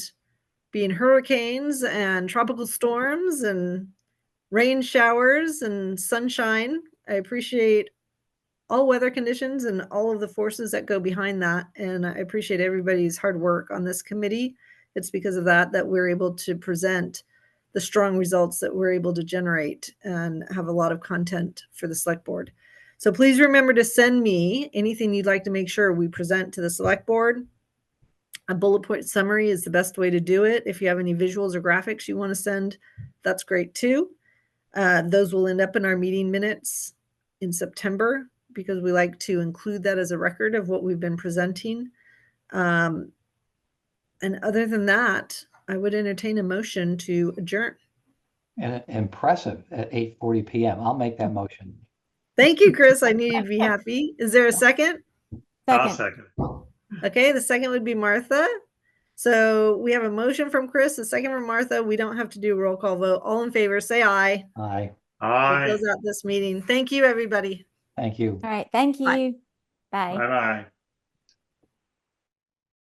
being hurricanes and tropical storms and rain showers and sunshine. I appreciate all weather conditions and all of the forces that go behind that. And I appreciate everybody's hard work on this committee. It's because of that that we're able to present the strong results that we're able to generate and have a lot of content for the select board. So please remember to send me anything you'd like to make sure we present to the select board. A bullet point summary is the best way to do it. If you have any visuals or graphics you want to send, that's great too. Those will end up in our meeting minutes in September because we like to include that as a record of what we've been presenting. And other than that, I would entertain a motion to adjourn. And impressive at 8:40 PM. I'll make that motion. Thank you, Chris. I knew you'd be happy. Is there a second? I'll Second. second. Okay, the second would be Martha. So we have a motion from Chris, a second from Martha. We don't have to do a roll call vote. All in favor, say aye. Aye. We'll Aye. close out this meeting. Thank you, everybody. Thank you. All right. Thank Bye. you. Bye. Bye-bye.